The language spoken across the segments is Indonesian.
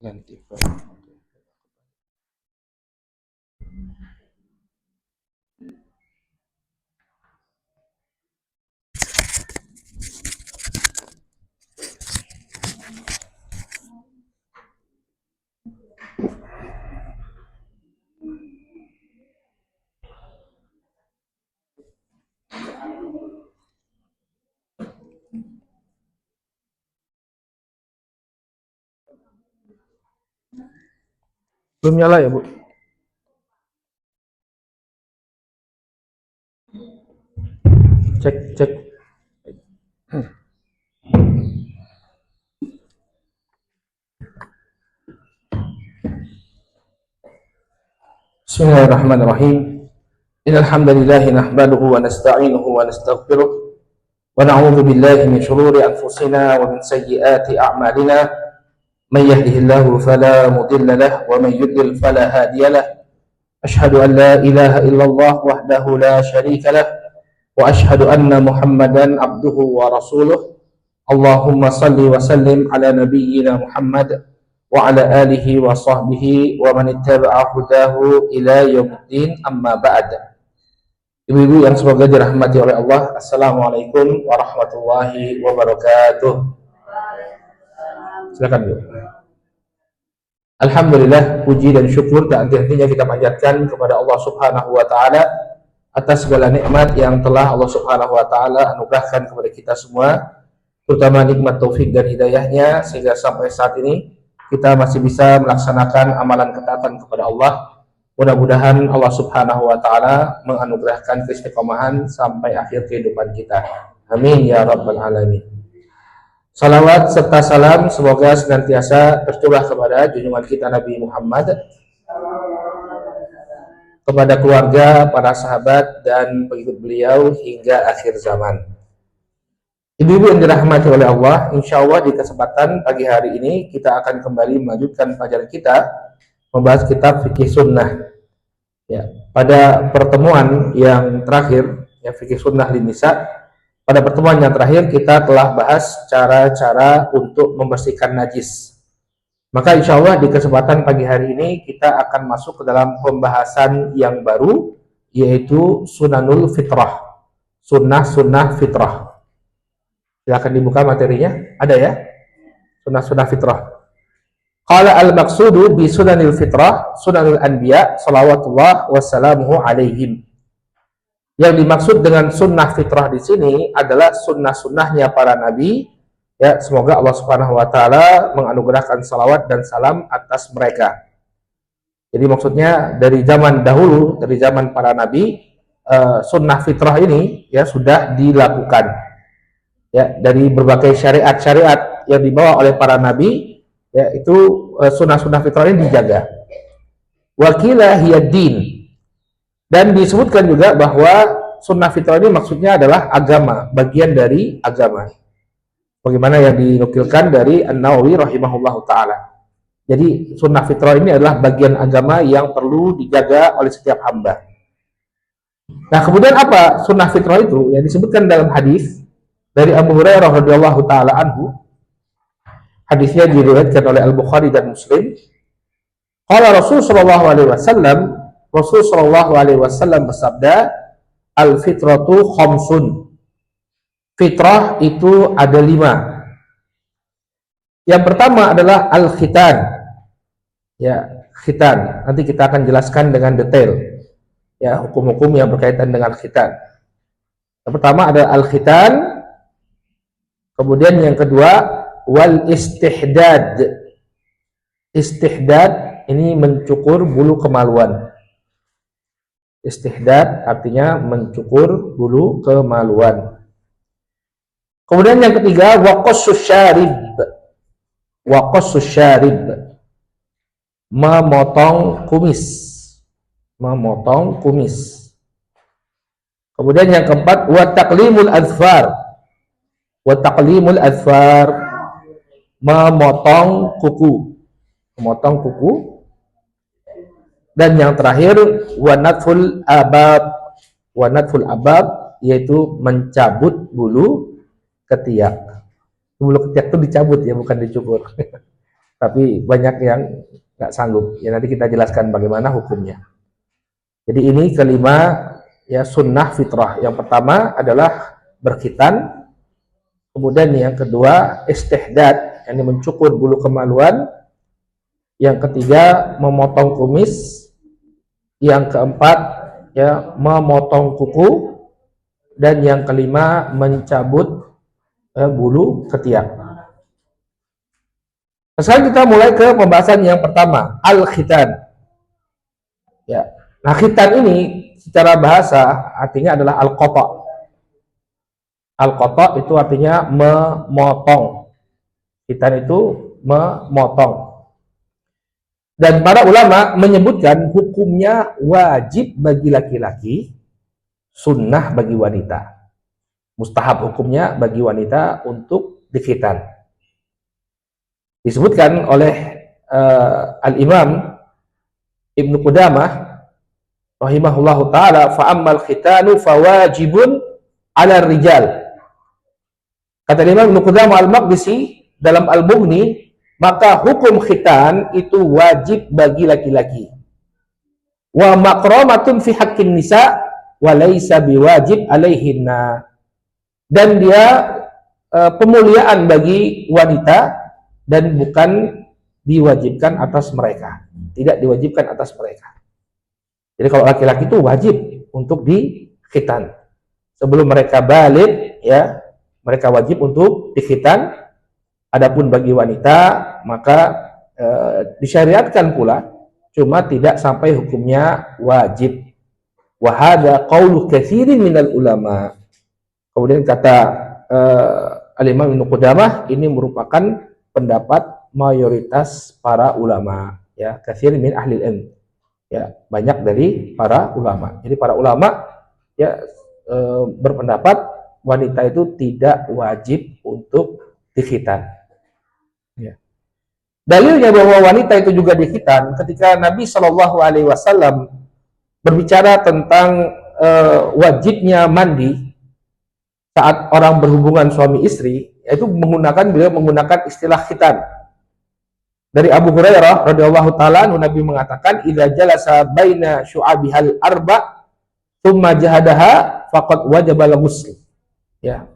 Ganti. Belum nyala ya, Bu? Cek, cek. Bismillahirrahmanirrahim. Innal hamdalillah nahmaduhu wa nasta'inuhu wa nastaghfiruh wa na'udzu billahi min shururi anfusina wa min sayyiati a'malina. May yahdihillahu fala mudilla lahu wa may yudlil fala hadiya lahu. Ashhadu an la ilaha illallah wahdahu la syarika lahu wa ashhadu anna Muhammadan abduhu wa rasuluh. Allahumma salli wa sallim ala nabiyyina Muhammad wa ala alihi wa sahbihi wa man ittaba'a hudahu ila yaumiddin, amma ba'd. Ibu-ibu yang semoga dirahmati oleh Allah, Assalamualaikum warahmatullahi wabarakatuh. Silakan, Bu. Alhamdulillah, puji dan syukur tak henti-hentinya kita panjatkan kepada Allah Subhanahu wa taala atas segala nikmat yang telah Allah Subhanahu wa taala anugerahkan kepada kita semua, terutama nikmat taufik dan hidayahnya, sehingga sampai saat ini kita masih bisa melaksanakan amalan ketaatan kepada Allah. Mudah-mudahan Allah Subhanahu wa taala menganugerahkan keistiqomahan sampai akhir kehidupan kita. Amin ya rabbal alamin. Salawat serta salam semoga senantiasa tercurah kepada junjungan kita Nabi Muhammad, kepada keluarga, para sahabat dan pengikut beliau hingga akhir zaman. Ibu-ibu yang dirahmati oleh Allah, insya Allah di kesempatan pagi hari ini kita akan kembali melanjutkan pelajaran kita membahas kitab Fikih Sunnah. Ya, pada pertemuan yang terakhir, ya, Fikih Sunnah Lin-Nisa, pada pertemuan yang terakhir kita telah bahas cara-cara untuk membersihkan najis. Maka insya Allah di kesempatan pagi hari ini kita akan masuk ke dalam pembahasan yang baru, yaitu Sunanul Fitrah, sunnah-sunnah fitrah. Silakan dibuka materinya, ada ya? Sunnah-sunnah fitrah. Qala al-maqsudu bi sunanil fitrah sunanul anbiya salawatullah wassalamuhu alaihim. Yang dimaksud dengan sunnah fitrah di sini adalah sunnah-sunnahnya para nabi, ya, semoga Allah Subhanahu wa taala menganugerahkan salawat dan salam atas mereka. Jadi maksudnya dari zaman dahulu, dari zaman para nabi, sunnah fitrah ini ya sudah dilakukan. Ya, dari berbagai syariat-syariat yang dibawa oleh para nabi, ya, itu sunnah-sunnah fitrah ini dijaga. Wakilah hiyad-din. Dan disebutkan juga bahwa sunnah fitrah ini maksudnya adalah agama, bagian dari agama. Bagaimana yang dinukilkan dari An-Nawawi rahimahullahu ta'ala. Jadi sunnah fitrah ini adalah bagian agama yang perlu dijaga oleh setiap hamba. Nah, kemudian apa sunnah fitrah itu? Yang disebutkan dalam hadis dari Abu Hurairah radhiyallahu ta'ala anhu. Hadisnya diriwayatkan oleh Al-Bukhari dan Muslim. Qala Rasul sallallahu alaihi wasallam, Rasul sallallahu alaihi wasallam bersabda, al-fitratu khamsun. Fitrah itu ada 5. Yang pertama adalah al-khitan. Ya, khitan. Nanti kita akan jelaskan dengan detail, ya, hukum-hukum yang berkaitan dengan khitan. Yang pertama adalah al-khitan. Kemudian yang kedua wal istihdad. Istihdad ini mencukur bulu kemaluan. Istihdad artinya mencukur bulu kemaluan. Kemudian yang ketiga waqassus syarib. Waqassus syarib, memotong kumis. Memotong kumis. Kemudian yang keempat wa taqlimul azfar. Wa taqlimul azfar, memotong kuku. Memotong kuku. Dan yang terakhir wanatful abab. Wanatful abab yaitu mencabut bulu ketiak. bulu ketiak itu dicabut ya, bukan dicukur. Tapi banyak yang nggak sanggup. Ya nanti kita jelaskan bagaimana hukumnya. Jadi ini kelima ya sunnah fitrah. Yang pertama adalah berkhitan, kemudian yang kedua istihdad, yang mencukur bulu kemaluan, yang ketiga memotong kumis, yang keempat ya memotong kuku, dan yang kelima mencabut bulu ketiak. Sekarang kita mulai ke pembahasan yang pertama, al-khitan. Ya. Nah, khitan ini secara bahasa artinya adalah al-qata'. Al-qata' itu artinya memotong. Khitan itu memotong. Dan para ulama menyebutkan hukumnya wajib bagi laki-laki, sunnah bagi wanita. Mustahab hukumnya bagi wanita untuk dikhitan. Disebutkan oleh Al-Imam Ibnu Qudamah rahimahullahu ta'ala, fa'ammal khitanu fawajibun ala rijal. Kata Imam Ibnu Qudamah Al-Maqdisi dalam Al-Mughni, maka hukum khitan itu wajib bagi laki-laki. Wa makramatun fi haqqin nisa wa laysa biwajib alaihinna. Dan dia pemuliaan bagi wanita dan bukan diwajibkan atas mereka. Tidak diwajibkan atas mereka. Jadi kalau laki-laki itu wajib untuk dikhitan. Sebelum mereka baligh ya, mereka wajib untuk dikhitan. Adapun bagi wanita maka disyariatkan pula, cuma tidak sampai hukumnya wajib. Wa hadza qaulu katsirin minal ulama. Kemudian kata Al-Imam Ibnu Qudamah, ini merupakan pendapat mayoritas para ulama, ya, katsir min ahli ilm. Ya, banyak dari para ulama. Jadi para ulama ya berpendapat wanita itu tidak wajib untuk dikhitan. Ya. Dalilnya bahwa wanita itu juga dikhitan ketika Nabi Shallallahu Alaihi Wasallam berbicara tentang wajibnya mandi saat orang berhubungan suami istri, yaitu beliau menggunakan istilah khitan. Dari Abu Hurairah radhiyallahu taala Nabi mengatakan, idza jalasa baina syu'abihal arba tsumma jahadaha faqad wajaba al-ghusl. Ya,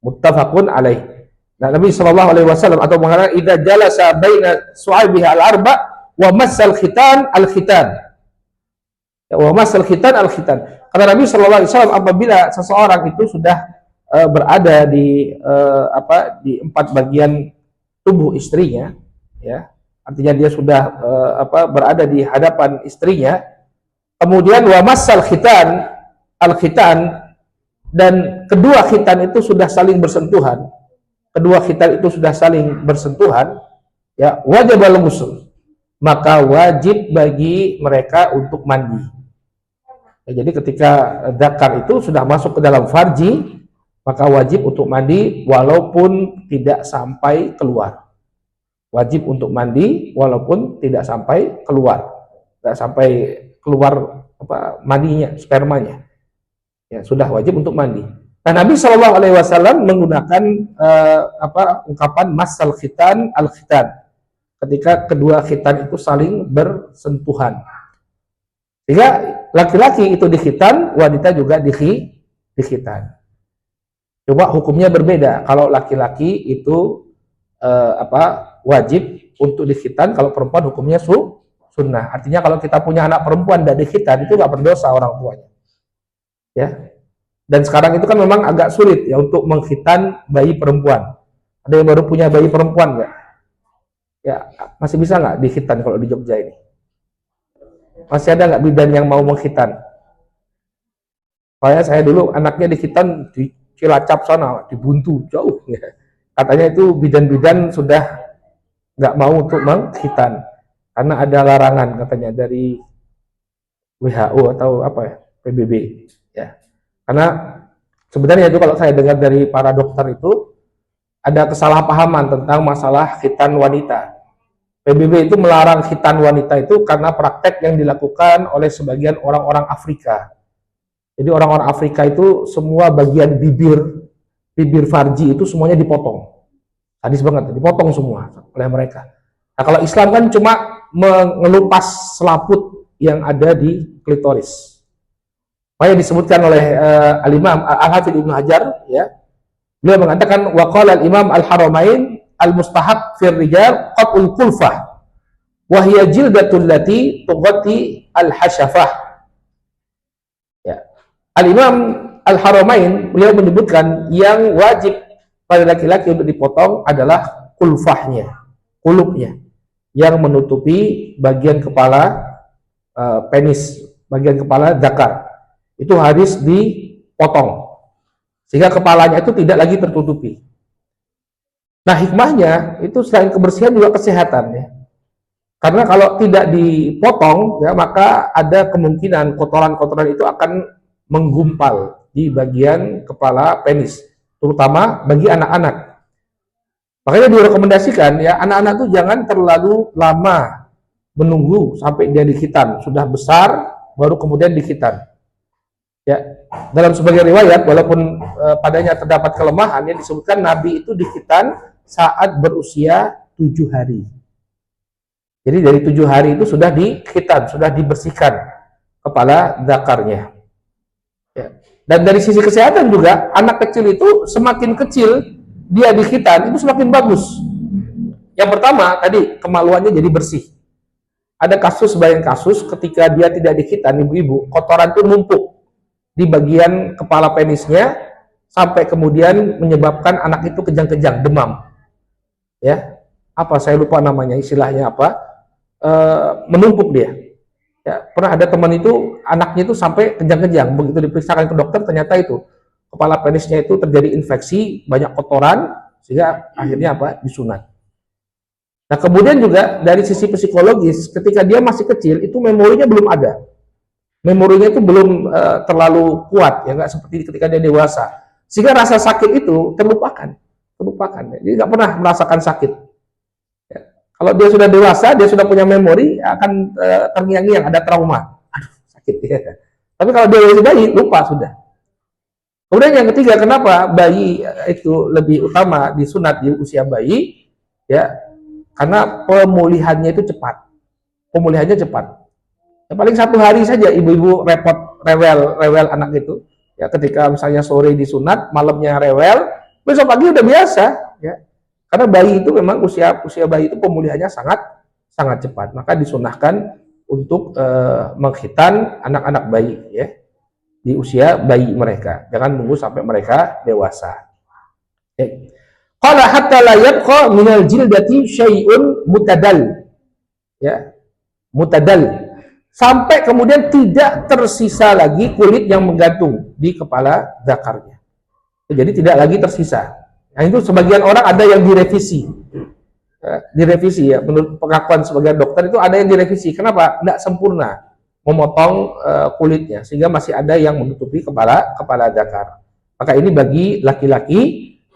muttafaqun alaih. Nah, Nabi sallallahu alaihi wasallam atau mengatakan idza jalasa baina syu'abihal arba wa massal khitan al-khitan. Ya, wa massal khitan al-khitan. Kata Nabi sallallahu alaihi wasallam, apabila seseorang itu sudah berada di empat bagian tubuh istrinya, ya, artinya dia sudah berada di hadapan istrinya, kemudian wa massal khitan al-khitan, dan kedua khitan itu sudah saling bersentuhan, ya, wajib al-ghusl, maka wajib bagi mereka untuk mandi. Ya, jadi ketika dzakar itu sudah masuk ke dalam farji, maka wajib untuk mandi walaupun tidak sampai keluar. Wajib untuk mandi walaupun tidak sampai keluar. Tidak sampai keluar mandinya, spermanya. Ya, sudah wajib untuk mandi. Nah, Nabi Shallallahu Alaihi Wasallam menggunakan ungkapan massal khitan al-khitan ketika kedua khitan itu saling bersentuhan. Sehingga laki-laki itu dikhitan, wanita juga dikhitan. Coba hukumnya berbeda. Kalau laki-laki itu wajib untuk dikhitan, kalau perempuan hukumnya sunnah. Artinya kalau kita punya anak perempuan dan dikhitan, itu nggak berdosa orang tuanya. Ya. Dan sekarang itu kan memang agak sulit ya untuk mengkhitan bayi perempuan. Ada yang baru punya bayi perempuan nggak? Ya, masih bisa nggak dikhitan kalau di Jogja ini? Masih ada nggak bidan yang mau mengkhitan? Saya dulu anaknya dikhitan di Cilacap sana, di Buntu jauh. Ya. Katanya itu bidan-bidan sudah nggak mau untuk mengkhitan karena ada larangan katanya dari WHO atau PBB. Ya. Karena sebenarnya itu kalau saya dengar dari para dokter itu ada kesalahpahaman tentang masalah khitan wanita. PBB itu melarang khitan wanita itu karena praktek yang dilakukan oleh sebagian orang-orang Afrika. Jadi orang-orang Afrika itu semua bagian bibir farji itu semuanya dipotong Sadis banget, dipotong semua oleh mereka. Nah, kalau Islam kan cuma mengelupas selaput yang ada di klitoris. Makanya disebutkan oleh Al-Imam Al-Hafidz Ibnu Hajar, ya. Beliau mengatakan waqala al-Imam Al-Haramain al-mustahab fir rijal qat'ul kulfah wa hiya jildatul lati tughatti al-hasyafah. Ya. Al-Imam Al-Haramain beliau menyebutkan yang wajib pada laki-laki untuk dipotong adalah kulfahnya, kulupnya yang menutupi bagian kepala penis, bagian kepala zakar. Itu harus dipotong sehingga kepalanya itu tidak lagi tertutupi. Nah, hikmahnya itu selain kebersihan juga kesehatan, ya. Karena kalau tidak dipotong, ya, maka ada kemungkinan kotoran-kotoran itu akan menggumpal di bagian kepala penis, terutama bagi anak-anak. Makanya direkomendasikan, ya, anak-anak itu jangan terlalu lama menunggu sampai dia dikhitan, sudah besar baru kemudian dikhitan. Ya, dalam sebagian riwayat, walaupun padanya terdapat kelemahan, yang disebutkan Nabi itu dikhitan saat berusia 7 hari. Jadi dari 7 hari itu sudah dikhitan, sudah dibersihkan kepala zakarnya. Ya. Dan dari sisi kesehatan juga, anak kecil itu semakin kecil dia dikhitan itu semakin bagus. Yang pertama tadi kemaluannya jadi bersih. Ada sebagian kasus ketika dia tidak dikhitan, ibu-ibu, kotoran itu numpuk di bagian kepala penisnya sampai kemudian menyebabkan anak itu kejang-kejang, demam. Ya, apa saya lupa namanya, istilahnya apa? Menumpuk dia. Ya, pernah ada teman itu anaknya itu sampai kejang-kejang, begitu diperiksakan ke dokter ternyata itu kepala penisnya itu terjadi infeksi, banyak kotoran sehingga akhirnya apa? Disunat. Nah, kemudian juga dari sisi psikologis, ketika dia masih kecil itu memorinya belum ada. Memorinya itu belum terlalu kuat, ya, nggak seperti ketika dia dewasa, sehingga rasa sakit itu terlupakan, jadi nggak pernah merasakan sakit. Ya. Kalau dia sudah dewasa, dia sudah punya memori, akan terngiang-ngiang, ada trauma, aduh sakit ya. Tapi kalau dia masih bayi, lupa sudah. Kemudian yang ketiga, kenapa bayi itu lebih utama disunat di usia bayi, ya, karena pemulihannya itu cepat, Ya, paling 1 hari saja ibu-ibu repot, rewel anak itu, ya, ketika misalnya sore disunat, malamnya rewel, besok pagi udah biasa, ya, karena bayi itu memang usia bayi itu pemulihannya sangat cepat, maka disunahkan untuk mengkhitan anak-anak bayi, ya, di usia bayi mereka, jangan nunggu sampai mereka dewasa. Qala hatta la yabqa minal jildati syai'un mutadal, ya, mutadal, sampai kemudian tidak tersisa lagi kulit yang menggantung di kepala zakarnya. Jadi tidak lagi tersisa. Nah, itu sebagian orang ada yang direvisi. Ya, menurut pengakuan sebagian dokter itu ada yang direvisi. Kenapa? Tidak sempurna memotong kulitnya, sehingga masih ada yang menutupi kepala zakar. Maka ini bagi laki-laki,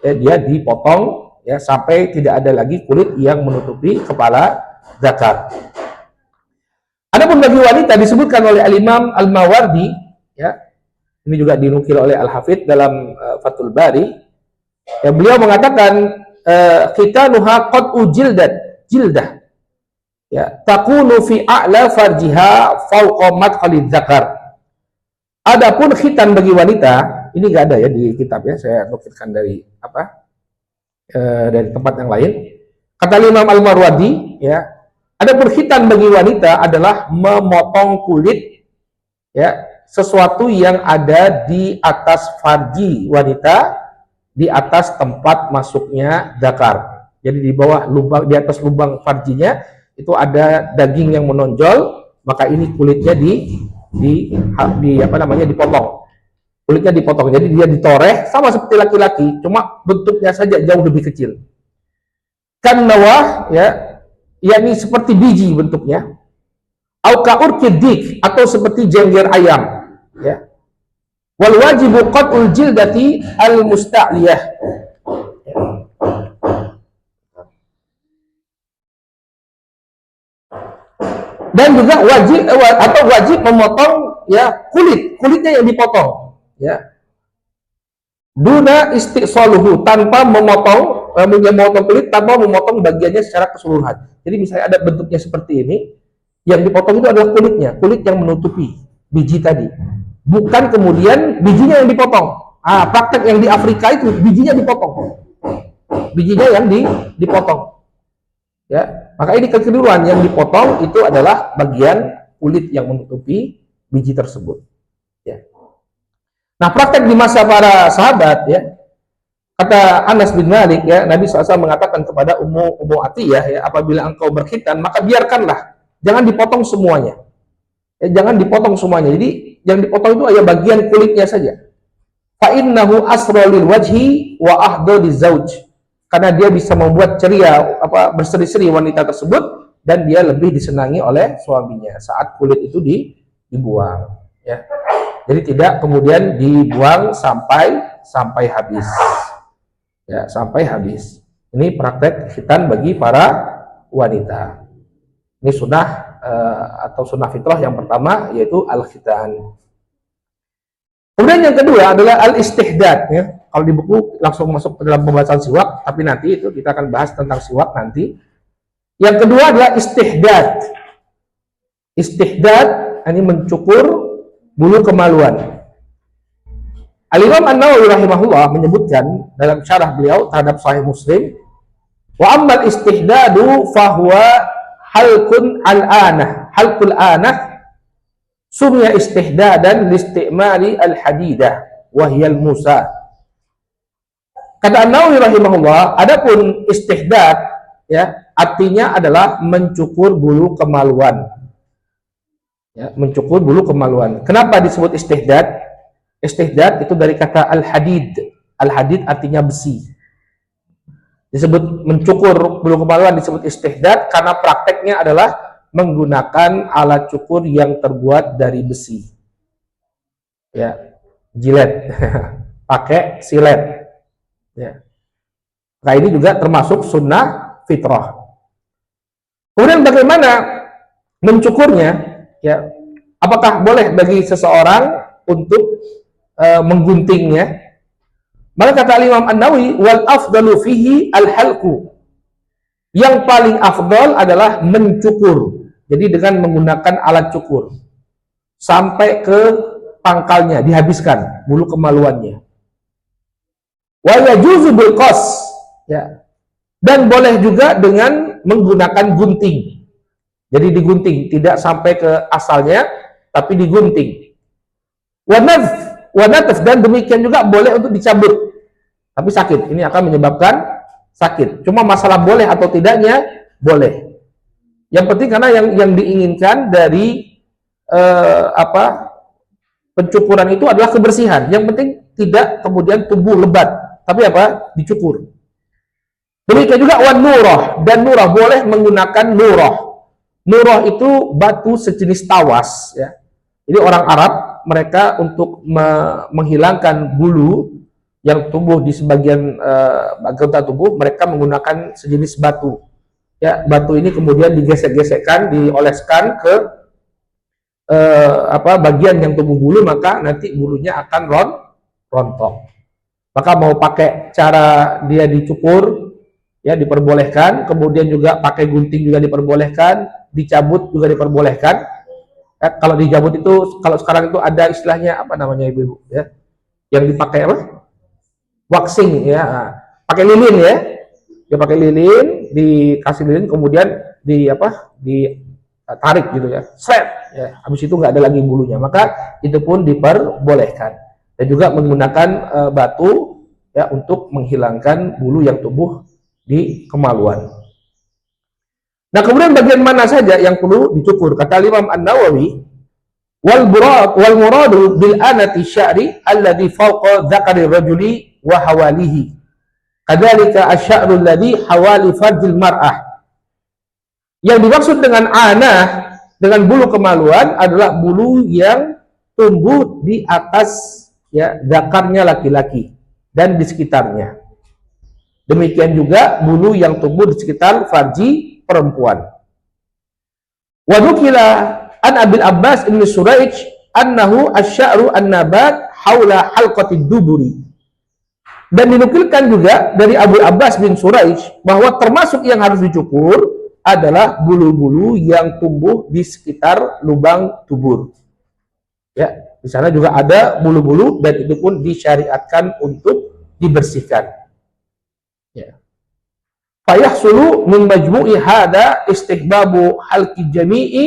ya, dia dipotong, ya, sampai tidak ada lagi kulit yang menutupi kepala zakar. Adapun bagi wanita disebutkan oleh Al-Imam Al-Mawardi, ya, ini juga dinukil oleh Al-Hafidz dalam Fathul Bari, ya, beliau mengatakan khitanuha qat'u jildah, ya, takunu fi a'la farjiha fawqa madkhalidz zakar. Adapun khitan bagi wanita, ini enggak ada ya di kitab, ya, saya nukilkan dari dari tempat yang lain. Kata Imam Al-Mawardi, ya, adapun khitan bagi wanita adalah memotong kulit, ya, sesuatu yang ada di atas farji wanita, di atas tempat masuknya zakar. Jadi di bawah lubang, di atas lubang farjinya itu ada daging yang menonjol, maka ini kulitnya dipotong. Kulitnya dipotong. Jadi dia ditoreh sama seperti laki-laki, cuma bentuknya saja jauh lebih kecil. Kan nawah, ya, yakni seperti biji bentuknya, aukaurkidik, atau seperti jengger ayam, ya. Wal wajibu qat'ul jildati al musta'liyah, dan juga wajib memotong, ya, kulitnya yang dipotong, ya. Duna istiqsaluhu, tanpa memotong kulit, tanpa memotong bagiannya secara keseluruhan. Jadi misalnya ada bentuknya seperti ini, yang dipotong itu adalah kulitnya, kulit yang menutupi biji tadi. Bukan kemudian bijinya yang dipotong. Praktek yang di Afrika itu bijinya dipotong. Bijinya yang dipotong. Ya, maka ini kekeliruan. Yang dipotong itu adalah bagian kulit yang menutupi biji tersebut. Ya. Nah, praktek di masa para sahabat, ya, kata Anas bin Malik, ya, Nabi SAW mengatakan kepada Ummu Atiyah, ya, apabila engkau berkhitan, maka biarkanlah, jangan dipotong semuanya. Ya, jangan dipotong semuanya. Jadi yang dipotong itu hanya bagian kulitnya saja. Fa innahu asra lil wajhi wa ahda lizauj. Karena dia bisa membuat ceria, berseri-seri wanita tersebut, dan dia lebih disenangi oleh suaminya saat kulit itu dibuang, ya. Jadi tidak kemudian dibuang sampai habis. Ya, sampai habis. Ini praktek khitan bagi para wanita. Ini sunnah atau sunnah fitrah yang pertama, yaitu al-khitan. Kemudian yang kedua adalah al-istihdad, ya. Kalau di buku langsung masuk ke dalam pembahasan siwak, tapi nanti itu kita akan bahas tentang siwak nanti. Yang kedua adalah istihdad. Istihdad ini mencukur bulu kemaluan. Al-Imam An-Nawawi rahimahullah menyebutkan dalam syarah beliau terhadap Sahih Muslim, wa ammal istihdadu fahuwa halqul anah sumya istihdadan listimali al-hadidah wa hiya al-musa. Kata An-Nawawi rahimahullah, adapun istihdad, ya, artinya adalah mencukur bulu kemaluan. Ya, mencukur bulu kemaluan. Kenapa disebut istihdad? Istihdad itu dari kata al-hadid. Al-hadid artinya besi. Disebut mencukur bulu kemaluan disebut istihdad karena prakteknya adalah menggunakan alat cukur yang terbuat dari besi. Ya, jilet. Pakai silet. Ya. Nah, ini juga termasuk sunnah fitrah. Kemudian bagaimana mencukurnya? Ya, apakah boleh bagi seseorang untuk mengguntingnya? Maka kata Imam An-Nawawi, wal afdalu fihi al-halqu. Yang paling afdal adalah mencukur. Jadi dengan menggunakan alat cukur sampai ke pangkalnya, dihabiskan bulu kemaluannya. Wa yajuzu bil qas, ya. Dan boleh juga dengan menggunakan gunting. Jadi digunting, tidak sampai ke asalnya, tapi digunting. Wa natf, dan demikian juga boleh untuk dicabut. Tapi sakit, ini akan menyebabkan sakit. Cuma masalah boleh atau tidaknya, boleh. Yang penting karena yang diinginkan dari pencukuran itu adalah kebersihan. Yang penting tidak kemudian tumbuh lebat, tapi dicukur. Demikian juga wan nurah, dan nurah boleh menggunakan nurah. Nurah itu batu sejenis tawas, ya. Jadi orang Arab mereka untuk menghilangkan bulu yang tumbuh di sebagian anggota tubuh, mereka menggunakan sejenis batu. Ya, batu ini kemudian digesek-gesekkan, dioleskan ke bagian yang tumbuh bulu, maka nanti bulunya akan rontok. Maka mau pakai cara dia dicukur, ya, diperbolehkan. Kemudian juga pakai gunting juga diperbolehkan, dicabut juga diperbolehkan. Ya, kalau dicabut itu, kalau sekarang itu ada istilahnya apa namanya ibu-ibu, ya, yang dipakai waxing, ya, pakai lilin, ya. Dia pakai lilin, dikasih lilin, kemudian ditarik gitu, ya, seret, ya. Habis itu nggak ada lagi bulunya, maka itu pun diperbolehkan. Dan juga menggunakan batu, ya, untuk menghilangkan bulu yang tumbuh di kemaluan. Nah, kemudian bagian mana saja yang perlu dicukur? Kata Imam An-Nawawi, wal muradu bil anati sya'ri alladhi fawqa dzakari rajuli wa hawalihi. Kadzalika asy-sya'ru alladhi hawali farjil mar'ah. Yang dimaksud dengan anah, dengan bulu kemaluan, adalah bulu yang tumbuh di atas, ya, zakarnya laki-laki dan di sekitarnya. Demikian juga bulu yang tumbuh di sekitar farji perempuan. Wa nukila an Abil Abbas ibn Suraij annahu asy-sya'ru an-nabat haula halqatid duburi. Dan dinukilkan juga dari Abu Abbas bin Suraish bahwa termasuk yang harus dicukur adalah bulu-bulu yang tumbuh di sekitar lubang tubur. Ya, di sana juga ada bulu-bulu dan itu pun disyariatkan untuk dibersihkan. Ya. Fayahsulu min majmu'i hada istighbabu halqi jami'i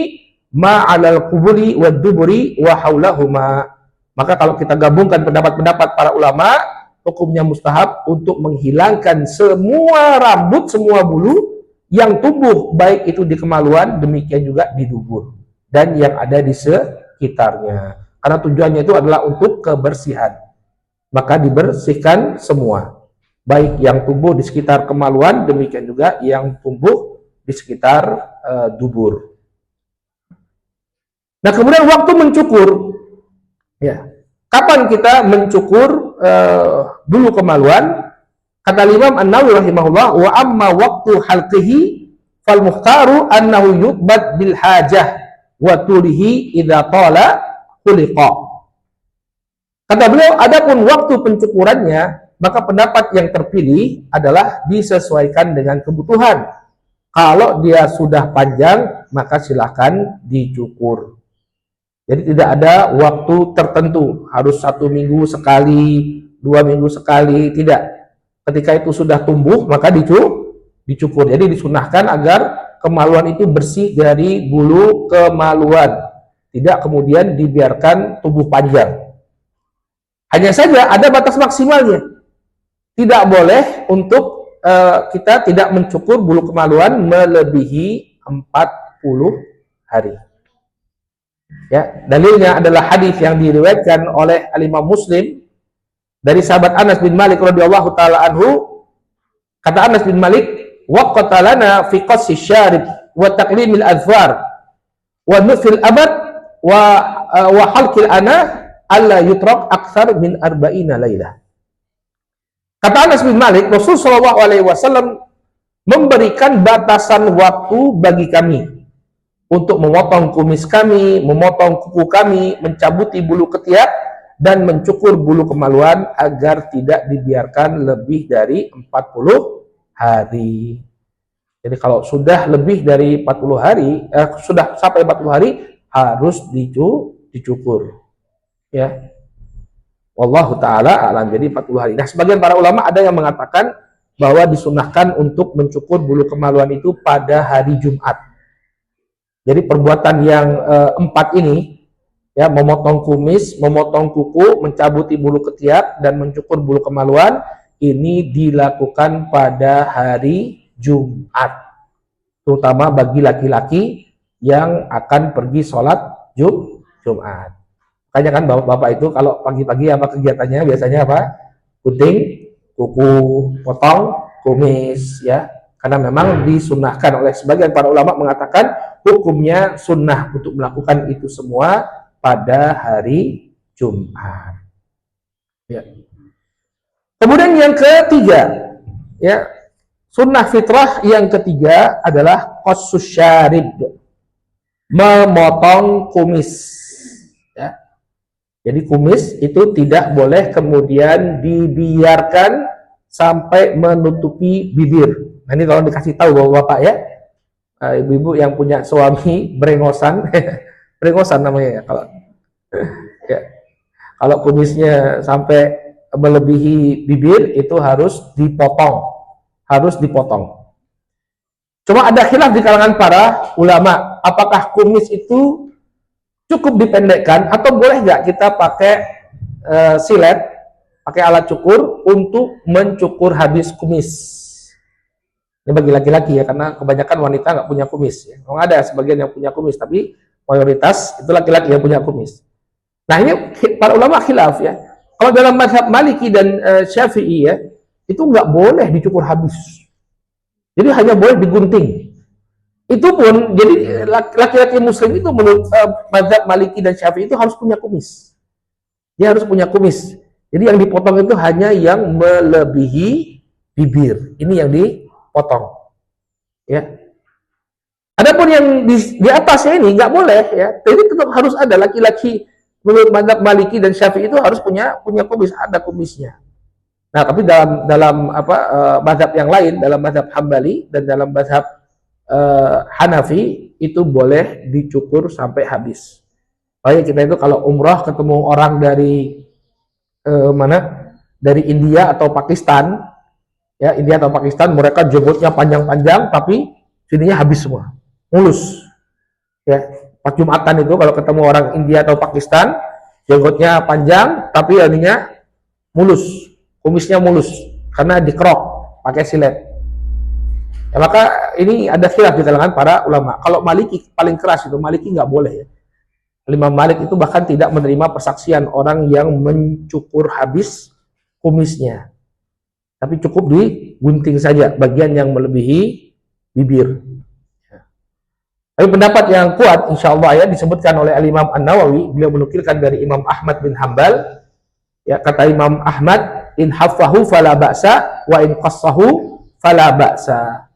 ma 'alal quburi wad duburi wa haulahuma. Maka kalau kita gabungkan pendapat-pendapat para ulama, hukumnya mustahab untuk menghilangkan semua rambut, semua bulu yang tumbuh, baik itu di kemaluan, demikian juga di dubur dan yang ada di sekitarnya. Karena tujuannya itu adalah untuk kebersihan. Maka dibersihkan semua, baik yang tumbuh di sekitar kemaluan, demikian juga yang tumbuh di sekitar dubur. Nah, kemudian waktu mencukur, ya, kapan kita mencukur bulu kemaluan? Kata Imam An-Nawawi rahimahullah, wa amma waktu halqihi fal mukhtaru annahu yubad bil hajah wa tulihi idza tala khuliqa. Kata beliau, adapun waktu pencukurannya, maka pendapat yang terpilih adalah disesuaikan dengan kebutuhan. Kalau dia sudah panjang, maka silakan dicukur. Jadi tidak ada waktu tertentu, harus 1 minggu sekali, 2 minggu sekali, tidak. Ketika itu sudah tumbuh, maka dicukur. Jadi disunahkan agar kemaluan itu bersih dari bulu kemaluan, tidak kemudian dibiarkan tumbuh panjang. Hanya saja ada batas maksimalnya. Tidak boleh untuk kita tidak mencukur bulu kemaluan melebihi 40 hari. Ya, dalilnya adalah hadis yang diriwayatkan oleh Al-Imam Muslim dari sahabat Anas bin Malik radhiyallahu taala anhu. Kata Anas bin Malik, waqata lana fi qassi syarib wa taqlimil azfar wa nufil abad wa halqil ana alla yutrak aktsar min 40 lailah. Kata Anas bin Malik, Rasul sallallahu alaihi wasallam memberikan batasan waktu bagi kami untuk memotong kumis kami, memotong kuku kami, mencabuti bulu ketiak, dan mencukur bulu kemaluan agar tidak dibiarkan lebih dari 40 hari. Jadi kalau sudah lebih dari 40 hari, sudah sampai 40 hari, harus dicukur. Ya. Wallahu ta'ala alam. Jadi 40 hari. Nah, sebagian para ulama ada yang mengatakan bahwa disunahkan untuk mencukur bulu kemaluan itu pada hari Jumat. Jadi perbuatan yang 4 ini, ya, memotong kumis, memotong kuku, mencabuti bulu ketiak, dan mencukur bulu kemaluan, ini dilakukan pada hari Jumat, terutama bagi laki-laki yang akan pergi sholat Jumat. Makanya kan bapak-bapak itu kalau pagi-pagi apa kegiatannya biasanya apa? Gunting kuku, potong kumis, ya. Karena memang disunahkan oleh sebagian para ulama mengatakan hukumnya sunnah untuk melakukan itu semua pada hari Jumat. Ya. Kemudian yang ketiga, ya, sunnah fitrah yang ketiga adalah qassus syarib, memotong kumis. Ya. Jadi kumis itu tidak boleh kemudian dibiarkan sampai menutupi bibir. Nah, ini kalau dikasih tahu bapak-bapak, ya, ibu-ibu yang punya suami brengosan, brengosan namanya ya, kalau ya, kalau kumisnya sampai melebihi bibir itu harus dipotong. Cuma ada khilaf di kalangan para ulama, apakah kumis itu cukup dipendekkan atau boleh nggak kita pakai silet, pakai alat cukur untuk mencukur habis kumis. Ini bagi laki-laki, ya, karena kebanyakan wanita nggak punya kumis. Ya. Memang ada sebagian yang punya kumis, tapi mayoritas itu laki-laki yang punya kumis. Nah, ini para ulama khilaf, ya. Kalau dalam mazhab Maliki dan Syafi'i, ya, itu nggak boleh dicukur habis. Jadi hanya boleh digunting. Itu pun, jadi laki-laki muslim itu menurut mazhab Maliki dan Syafi'i itu harus punya kumis. Dia harus punya kumis. Jadi yang dipotong itu hanya yang melebihi bibir. Ini yang dipotong. Ya. Adapun yang di atasnya ini nggak boleh, ya. Jadi tetap harus ada laki-laki menurut mazhab Maliki dan Syafi'i itu harus punya kumis, ada kumisnya. Nah, tapi dalam mazhab yang lain, dalam mazhab Hambali dan dalam mazhab Hanafi itu boleh dicukur sampai habis. Makanya kita itu kalau umrah ketemu orang dari mana? Dari India atau Pakistan, ya India atau Pakistan, mereka jenggotnya panjang-panjang tapi sininya habis semua, mulus. Ya, pas Jumatan itu kalau ketemu orang India atau Pakistan, jenggotnya panjang tapi ininya mulus, kumisnya mulus karena dikerok pakai silet. Ya, maka ini ada khilaf di kalangan para ulama. Kalau Maliki paling keras itu, Maliki nggak boleh ya. Imam Malik itu bahkan tidak menerima persaksian orang yang mencukur habis kumisnya, tapi cukup digunting saja bagian yang melebihi bibir. Tapi pendapat yang kuat insya Allah ya disebutkan oleh Al-Imam An-Nawawi, beliau menukilkan dari Imam Ahmad bin Hambal, ya kata Imam Ahmad, in haffahu fala ba'sa wa in qassahu fala ba'sa.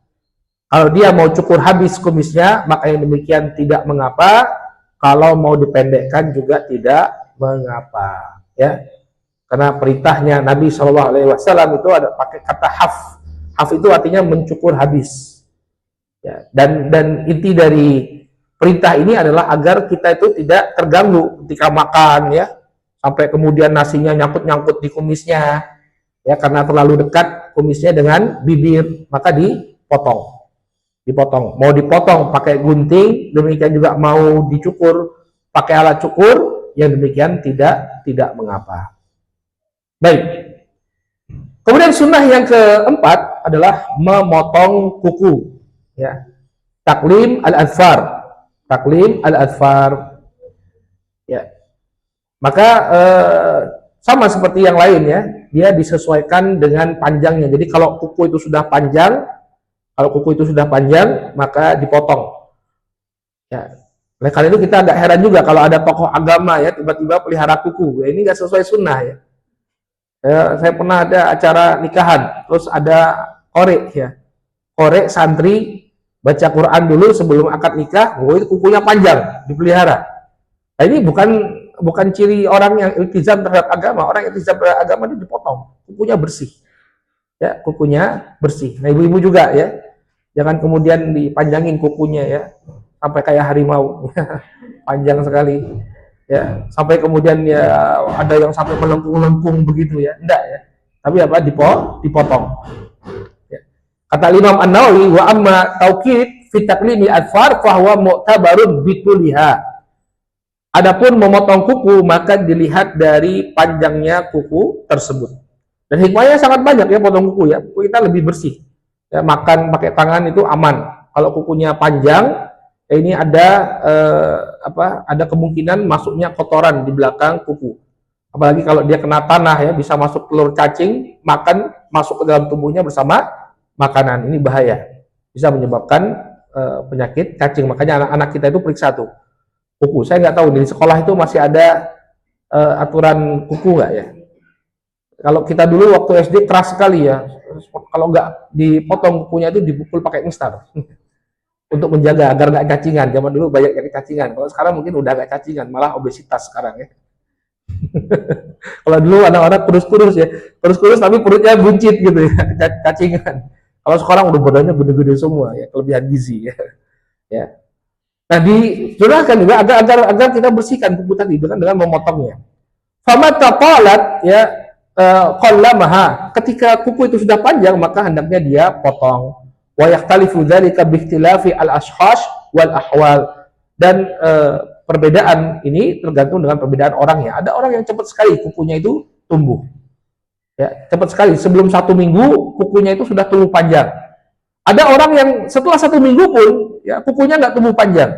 Kalau dia mau cukur habis kumisnya maka yang demikian tidak mengapa, kalau mau dipendekkan juga tidak mengapa, ya. Karena perintahnya Nabi SAW itu ada pakai kata haf. Haf itu artinya mencukur habis. Ya, dan inti dari perintah ini adalah agar kita itu tidak terganggu ketika makan, ya, sampai kemudian nasinya nyangkut-nyangkut di kumisnya, ya, karena terlalu dekat kumisnya dengan bibir, maka dipotong. Mau dipotong pakai gunting, demikian juga mau dicukur pakai alat cukur, yang demikian tidak mengapa. Baik. Kemudian sunnah yang keempat adalah memotong kuku, ya. Taklim al-adfar, ya. Maka sama seperti yang lain, ya, dia disesuaikan dengan panjangnya. Jadi kalau kuku itu sudah panjang, maka dipotong. Ya. Oleh karena itu kita agak heran juga kalau ada tokoh agama, ya, tiba-tiba pelihara kuku. Ya, ini nggak sesuai sunnah, ya. Saya pernah ada acara nikahan, terus ada korek santri baca Quran dulu sebelum akad nikah, itu kukunya panjang, dipelihara. Nah, ini bukan ciri orang yang iltizam terhadap agama. Orang yang iltizam terhadap agama itu dipotong, kukunya bersih. Ya, kukunya bersih. Nah, ibu-ibu juga, ya, jangan kemudian dipanjangin kukunya, ya, sampai kayak harimau, panjang sekali, ya, sampai kemudian ya ada yang sampai melengkung-lengkung begitu, ya, enggak, ya, tapi dipotong. Ya. Kata Imam An-Nawawi, wa amma taukid fi taklimi adfar fahuwa mu'tabarun bituliha. Adapun memotong kuku maka dilihat dari panjangnya kuku tersebut. Dan hikmahnya sangat banyak, ya, potong kuku, ya. Kuku kita lebih bersih. Ya, makan pakai tangan itu aman. Kalau kukunya panjang, ya, ini ada kemungkinan masuknya kotoran di belakang kuku. Apalagi kalau dia kena tanah, ya, bisa masuk telur cacing, masuk ke dalam tubuhnya bersama makanan. Ini bahaya. Bisa menyebabkan penyakit cacing. Makanya anak-anak kita itu periksa tuh kuku. Saya nggak tahu di sekolah itu masih ada aturan kuku nggak, ya. Kalau kita dulu waktu SD keras sekali, ya. Kalau nggak dipotong kukunya itu dipukul pakai instar untuk menjaga agar nggak cacingan. Zaman dulu banyak yang cacingan. Kalau sekarang mungkin udah nggak cacingan, malah obesitas sekarang, ya. Kalau dulu anak-anak kurus-kurus, ya, kurus-kurus tapi perutnya buncit gitu, ya, cacingan. Kalau sekarang udah badannya gede-gede semua, ya, kelebihan gizi, ya. Ya. Nah, disunahkan juga agar kita bersihkan kuku tadi dengan memotongnya. Famata qalat, ya, qallamaha, ketika kuku itu sudah panjang maka hendaknya dia potong. Wa yahtalifu dzalika bi ikhtilafi al-ashkhash wal ahwal, dan perbedaan ini tergantung dengan perbedaan orangnya. Ada orang yang cepat sekali kukunya itu tumbuh, ya, cepat sekali, sebelum 1 minggu kukunya itu sudah tumbuh panjang. Ada orang yang setelah 1 minggu pun, ya, kukunya nggak tumbuh panjang.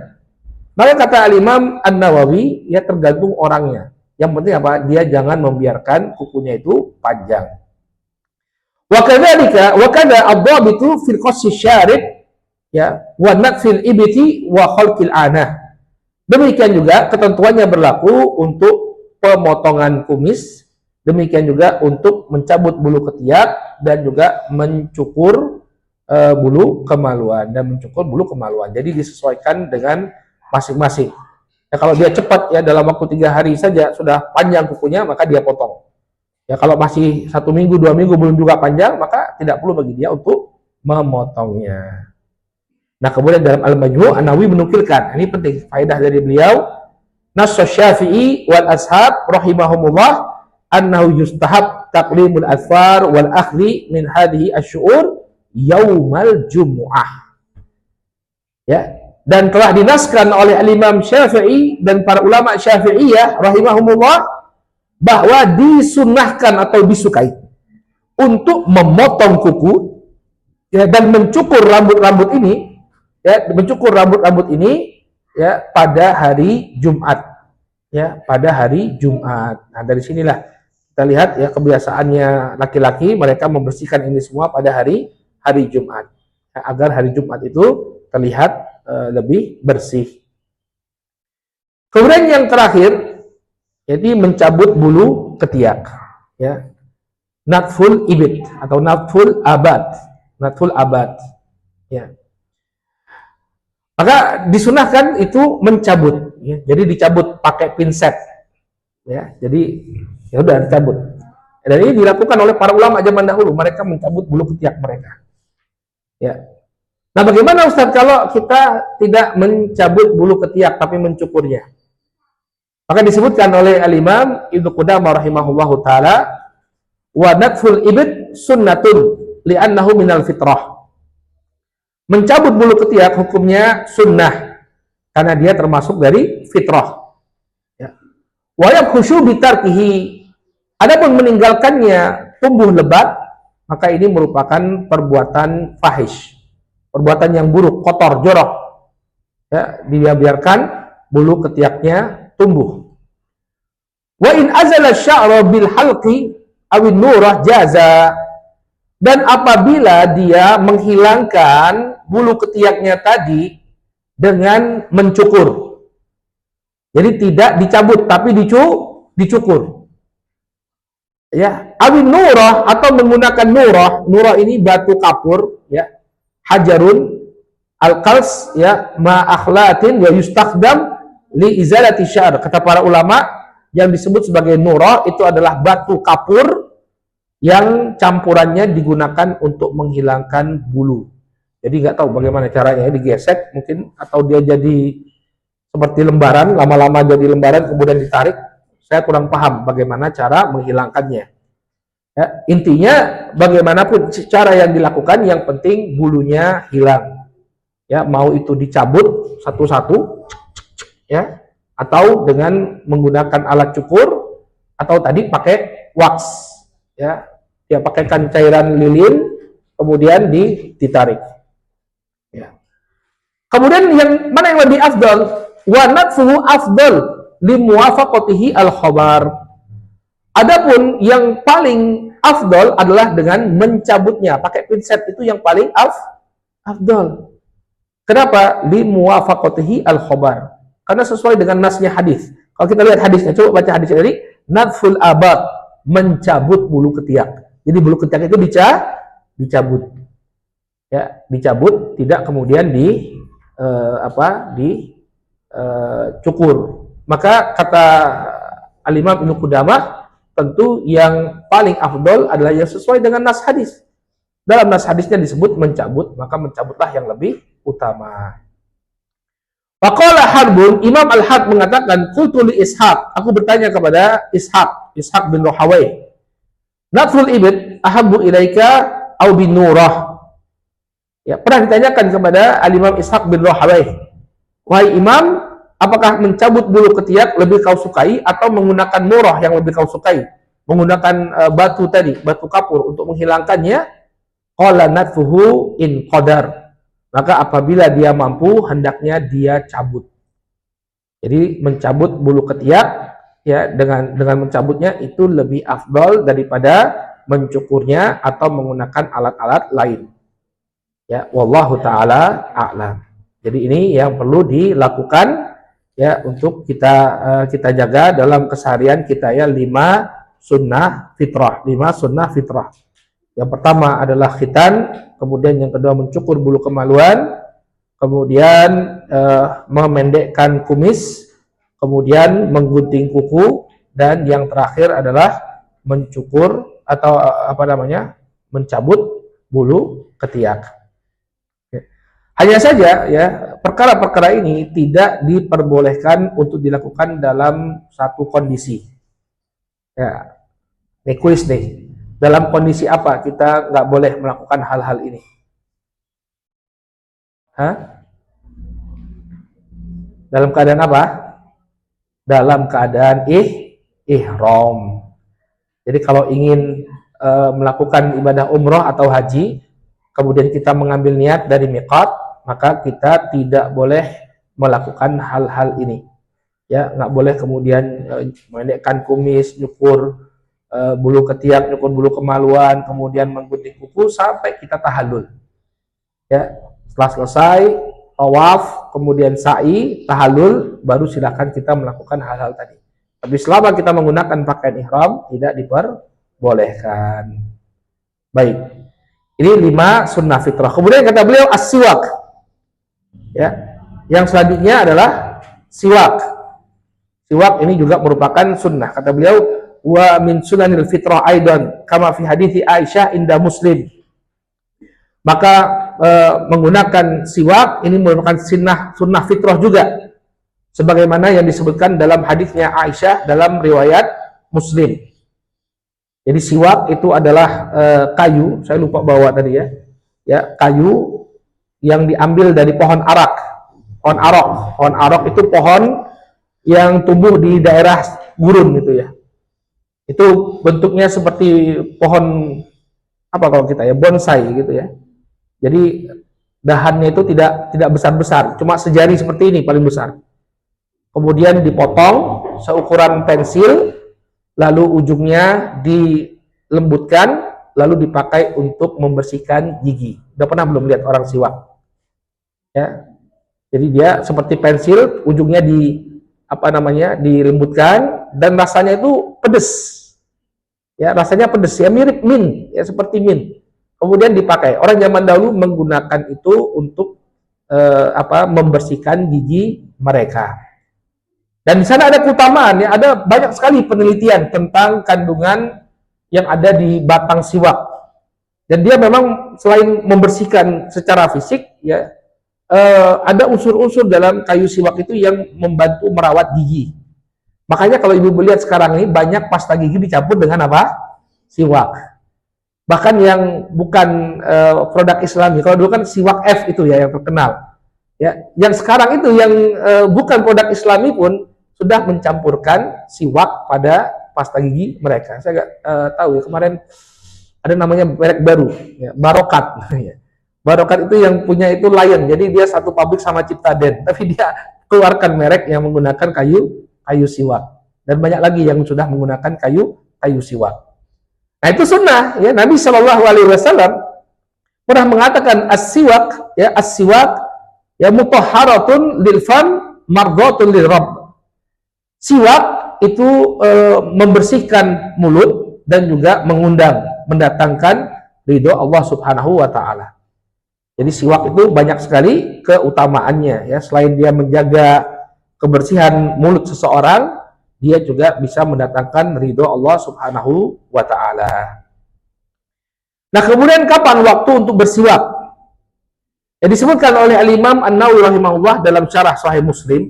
Maka kata Al-Imam An-Nawawi, ya, tergantung orangnya. Yang penting apa? Dia jangan membiarkan kukunya itu panjang. Wa kadzalika wa kada ad-dhabitu fil qassi syarib, ya, wa natfil ibti wa khalqil anah. Demikian juga ketentuannya berlaku untuk pemotongan kumis, demikian juga untuk mencabut bulu ketiak dan juga mencukur bulu kemaluan Jadi disesuaikan dengan masing-masing. Ya, kalau dia cepat, ya, dalam waktu 3 hari saja sudah panjang kukunya, maka dia potong. Ya kalau masih 1 minggu, 2 minggu belum juga panjang, maka tidak perlu bagi dia untuk memotongnya. Nah kemudian dalam Al-Majmu' An-Nawawi menukilkan, ini penting faedah dari beliau, Nas Syafi'i wal ashab rahimahumullah annahu yustahab taqlimul adfar wal akhli min hadhihi asy-syu'ur yaumal jumu'ah. Ya, dan telah dinaskan oleh Al-Imam Syafi'i dan para ulama Syafi'iyah rahimahumullah bahwa disunnahkan atau disukai untuk memotong kuku ya, dan mencukur rambut-rambut ini ya, mencukur rambut-rambut ini ya pada hari Jumat ya, pada hari Jumat. Nah dari sinilah kita lihat ya kebiasaannya laki-laki, mereka membersihkan ini semua pada hari Jumat ya, agar hari Jumat itu terlihat lebih bersih. Kemudian yang terakhir, jadi mencabut bulu ketiak, ya, natful ibit atau natful abad, ya. Maka disunahkan itu mencabut, ya. Jadi dicabut pakai pinset, ya. Jadi ya udah dicabut. Dan ini dilakukan oleh para ulama zaman dahulu, mereka mencabut bulu ketiak mereka, ya. Nah, bagaimana Ustaz kalau kita tidak mencabut bulu ketiak tapi mencukurnya? Maka disebutkan oleh Al-Imam Ibnu Qudamah rahimahullahu taala, wa natful ibit sunnatun li'annahu minal fitrah. Mencabut bulu ketiak hukumnya sunnah karena dia termasuk dari fitrah. Ya. Wa yabkhushu bitarkihi. Adapun meninggalkannya tumbuh lebat, maka ini merupakan perbuatan fahish. Perbuatan yang buruk, kotor, jorok. Ya, dia biarkan bulu ketiaknya tumbuh. Wa in azala sya'ra bil halqi awin nurah jaza. Dan apabila dia menghilangkan bulu ketiaknya tadi dengan mencukur. Jadi tidak dicabut tapi dicukur. Ya, awin nurah atau menggunakan nurah. Nurah ini batu kapur, ya. Hajarun al-qals, ya, ma akhlatin wa yustakhdam li izalati syar. Kata para ulama, yang disebut sebagai nurah itu adalah batu kapur yang campurannya digunakan untuk menghilangkan bulu. Jadi nggak tahu bagaimana caranya, digesek mungkin atau dia jadi seperti lembaran, lama-lama jadi lembaran kemudian ditarik. Saya kurang paham bagaimana cara menghilangkannya. Ya, intinya bagaimanapun cara yang dilakukan, yang penting bulunya hilang. Ya, mau itu dicabut satu-satu, ya, atau dengan menggunakan alat cukur, atau tadi pakai wax, ya, dia pakaikan cairan lilin, kemudian ditarik. Ya. Kemudian yang mana yang lebih afdal? Wa natfuhu afdal limuwafaqatihi al-khabar. Adapun yang paling afdal adalah dengan mencabutnya pakai pinset, itu yang paling afdal. Kenapa? Limuwafaqatihi al-khabar. Karena sesuai dengan nasnya hadis. Kalau kita lihat hadisnya, coba baca hadisnya tadi, natful abad, mencabut bulu ketiak. Jadi bulu ketiak itu dicabut. Ya, dicabut, tidak kemudian cukur. Maka kata Al-Imam Ibnu Qudamah, tentu yang paling afdol adalah yang sesuai dengan nas hadis. Dalam nas hadisnya disebut mencabut, maka mencabutlah yang lebih utama. Faqala Harbun, Imam Al-Harb mengatakan, qultu li Ishaq, aku bertanya kepada Ishaq bin Rahawai, natful ibid ahabbu ilaika au bin nurah. Ya, pernah ditanyakan kepada Al-Imam Ishaq bin Rahawai, wahai Imam, apakah mencabut bulu ketiak lebih kau sukai atau menggunakan nurah yang lebih kau sukai? Menggunakan batu tadi, batu kapur untuk menghilangkannya. Qala natfuhu in qadar. Maka apabila dia mampu, hendaknya dia cabut. Jadi mencabut bulu ketiak, ya, dengan mencabutnya itu lebih afdal daripada mencukurnya atau menggunakan alat-alat lain. Ya, wallahu taala a'lam. Jadi ini yang perlu dilakukan, ya, untuk kita jaga dalam keseharian kita, ya, 5 sunnah fitrah. Yang pertama adalah khitan, kemudian yang kedua mencukur bulu kemaluan, kemudian memendekkan kumis, kemudian menggunting kuku, dan yang terakhir adalah mencukur atau mencabut bulu ketiak. Hanya saja ya, perkara-perkara ini tidak diperbolehkan untuk dilakukan dalam satu kondisi. Ya, ini kuis nih. Dalam kondisi apa kita nggak boleh melakukan hal-hal ini? Hah? Dalam keadaan apa? Dalam keadaan ihram. Jadi kalau ingin melakukan ibadah umroh atau haji, kemudian kita mengambil niat dari miqat, maka kita tidak boleh melakukan hal-hal ini. Ya, nggak boleh kemudian mendekkan kumis, nyukur bulu ketiak, nyukur bulu kemaluan, kemudian menggunting kuku sampai kita tahallul. Ya, setelah selesai tawaf, kemudian sa'i, tahallul, baru silakan kita melakukan hal-hal tadi. Tapi selama kita menggunakan pakaian ihram, tidak diperbolehkan. Baik, ini 5 sunnah fitrah. Kemudian kata beliau as-siwak. Ya, yang selanjutnya adalah siwak. Siwak ini juga merupakan sunnah. Kata beliau, wa min sunanil fitrah aidan, kama fi hadithi Aisyah inda Muslim. Maka menggunakan siwak ini merupakan sunnah fitrah juga, sebagaimana yang disebutkan dalam hadisnya Aisyah dalam riwayat Muslim. Jadi siwak itu adalah kayu, saya lupa bawa tadi ya, kayu yang diambil dari pohon arak. Pohon arok itu pohon yang tumbuh di daerah gurun gitu ya. Itu bentuknya seperti pohon apa kalau kita ya, bonsai gitu ya. Jadi dahannya itu tidak besar-besar, cuma sejari seperti ini paling besar. Kemudian dipotong seukuran pensil, lalu ujungnya dilembutkan, lalu dipakai untuk membersihkan gigi. Udah pernah belum lihat orang siwak? Ya. Jadi dia seperti pensil, ujungnya dilembutkan dan rasanya itu pedes. Ya, rasanya pedes ya, mirip mint, ya seperti mint. Kemudian dipakai. Orang zaman dahulu menggunakan itu untuk membersihkan gigi mereka. Dan di sana ada keutamaan, ya, ada banyak sekali penelitian tentang kandungan yang ada di batang siwak. Dan dia memang selain membersihkan secara fisik, ya, ada unsur-unsur dalam kayu siwak itu yang membantu merawat gigi. Makanya kalau ibu lihat sekarang ini banyak pasta gigi dicampur dengan apa? Siwak. Bahkan yang bukan produk Islami, kalau dulu kan siwak F itu ya yang terkenal. Ya, yang sekarang itu yang bukan produk Islami pun sudah mencampurkan siwak pada pasta gigi mereka. Saya nggak tahu ya, kemarin ada namanya merek baru, ya, Barokat. Barokat itu yang punya itu Lion, jadi dia satu pabrik sama Ciptaden, tapi dia keluarkan merek yang menggunakan kayu siwak. Dan banyak lagi yang sudah menggunakan kayu siwak. Nah itu sunnah, ya. Nabi SAW pernah mengatakan as-siwak ya mutahharatun lil fam mardhatun lil rabb. Siwak itu membersihkan mulut dan juga mendatangkan ridho Allah Subhanahu wa taala. Jadi siwak itu banyak sekali keutamaannya, ya. Selain dia menjaga kebersihan mulut seseorang, dia juga bisa mendatangkan ridho Allah Subhanahu wa ta'ala. Nah, kemudian kapan waktu untuk bersiwak? Yang disebutkan oleh Al-Imam An-Nawawi rahimahullah dalam syarah Sahih Muslim,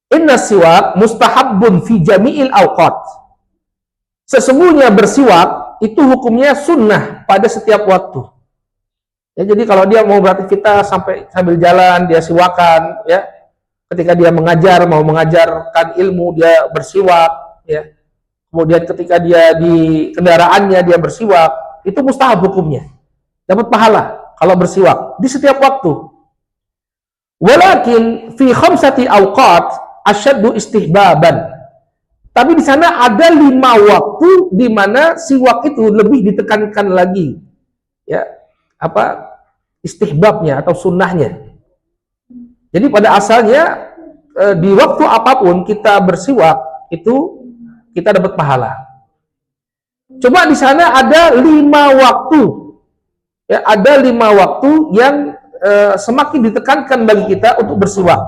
inna siwak mustahabbun fi jami'il awqat. Sesungguhnya bersiwak itu hukumnya sunnah pada setiap waktu. Ya, jadi kalau dia mau beraktivitas sambil jalan dia siwakan, ya. Ketika dia mau mengajarkan ilmu dia bersiwak, ya. Kemudian ketika dia di kendaraannya dia bersiwak, itu mustahab hukumnya. Dapat pahala kalau bersiwak di setiap waktu. Walakin fi khamsati awqat asyaddu istihbaban. Tapi di sana ada 5 waktu di mana siwak itu lebih ditekankan lagi. Ya, istihbabnya atau sunnahnya. Jadi pada asalnya di waktu apapun kita bersiwak itu kita dapat pahala. Coba di sana ada 5 waktu, ya, ada 5 waktu yang semakin ditekankan bagi kita untuk bersiwak.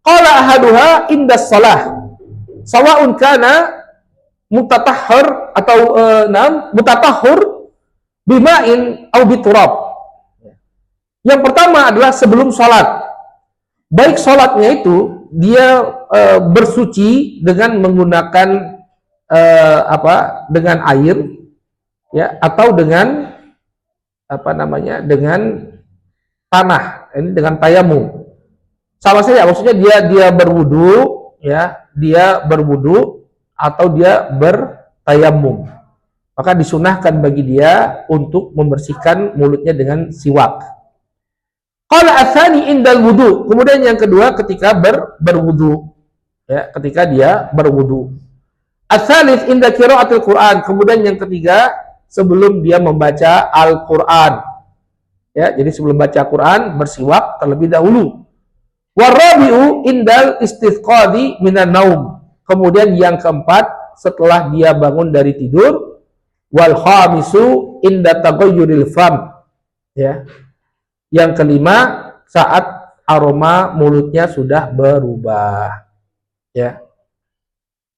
Qala ahaduha indas shalah, sawa'un kana mutatahhar atau mutatahhur bima'in au biturab. Yang pertama adalah sebelum sholat. Baik sholatnya itu dia bersuci dengan menggunakan dengan air, ya, atau dengan dengan tanah, ini dengan tayamum. Sama saja, maksudnya dia berwudu, ya, dia berwudu atau dia bertayamum. Maka disunahkan bagi dia untuk membersihkan mulutnya dengan siwak. Qala atsani indal wudu. Kemudian yang kedua ketika berwudu, ya, ketika dia berwudu. Ats-tsalits inda qiraatil Qur'an. Kemudian yang ketiga sebelum dia membaca Al-Qur'an. Ya, jadi sebelum baca Quran bersiwak terlebih dahulu. Warabi'u indal istithqadi minan naum. Kemudian yang keempat setelah dia bangun dari tidur. Wal khamisu inda taghayyuril fam. Ya. Yang kelima saat aroma mulutnya sudah berubah. Ya.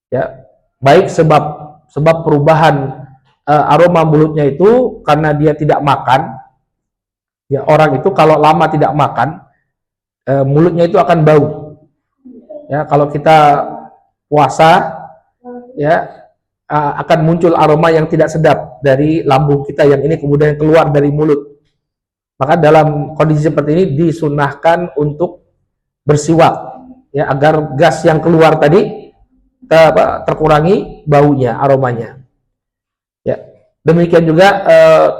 Ya. Baik sebab perubahan aroma mulutnya itu karena dia tidak makan. Ya, orang itu kalau lama tidak makan, mulutnya itu akan bau. Ya, kalau kita puasa, ya, akan muncul aroma yang tidak sedap dari lambung kita yang ini kemudian keluar dari mulut. Maka dalam kondisi seperti ini disunahkan untuk bersiwak, ya, agar gas yang keluar tadi terkurangi baunya, aromanya. Ya, demikian juga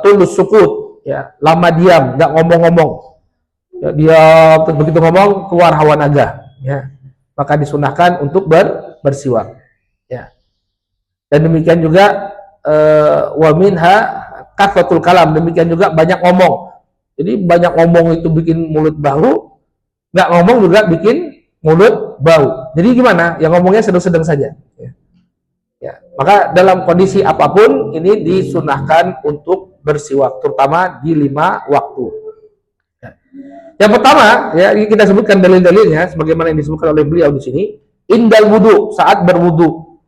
tulus sukut. Ya, lama diam, nggak ngomong-ngomong, ya, dia begitu ngomong keluar hawa naga, ya, maka disunahkan untuk bersiwak, ya. Dan demikian juga wa minha kathratul kalam, demikian juga banyak ngomong. Jadi banyak ngomong itu bikin mulut bau, nggak ngomong juga bikin mulut bau. Jadi gimana? Yang ngomongnya sedang-sedang saja, ya. Ya, maka dalam kondisi apapun ini disunahkan untuk bersiwak, terutama di 5 waktu. Ya. Yang pertama, ya, ini kita sebutkan dalil-dalilnya sebagaimana yang disebutkan oleh beliau di sini. Indal wudu, saat berwudu.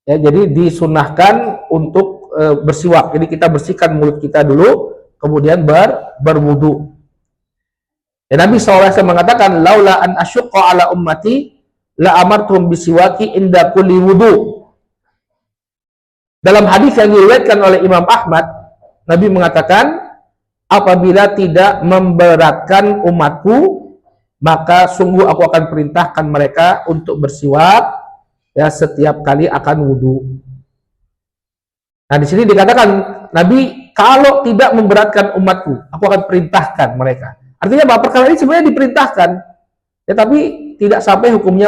Ya, jadi disunahkan untuk bersiwak. Jadi kita bersihkan mulut kita dulu, kemudian berwudu. Ya, Nabi SAW mengatakan, laula an asyqa ala ummati la amartum bisiwaki inda kulli wudu. Dalam hadis yang diriwayatkan oleh Imam Ahmad, Nabi mengatakan, apabila tidak memberatkan umatku, maka sungguh aku akan perintahkan mereka untuk bersiwak, ya, setiap kali akan wudhu. Nah, di sini dikatakan Nabi, kalau tidak memberatkan umatku, aku akan perintahkan mereka. Artinya bahwa perkara ini sebenarnya diperintahkan, ya, tapi tidak sampai hukumnya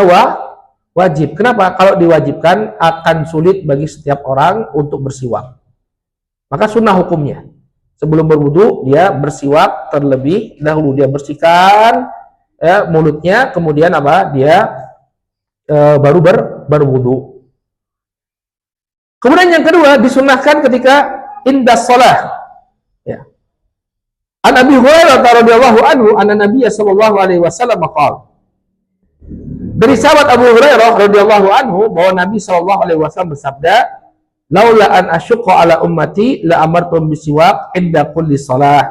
wajib. Kenapa? Kalau diwajibkan akan sulit bagi setiap orang untuk bersiwak. Maka sunnah hukumnya. Sebelum berwudu dia bersiwak terlebih dahulu, dia bersihkan, ya, mulutnya, kemudian dia baru berwudu. Kemudian yang kedua disunnahkan ketika indas shalah. Ya. An Abi Hurairah radhiyallahu anhu anna Nabiy sallallahu alaihi wasallam qala. Dari sahabat Abu Hurairah radhiyallahu anhu bahwa Nabi sallallahu alaihi wasallam bersabda, laula an asyqa ala ummati la amartum bisiwak inda kulli shalah.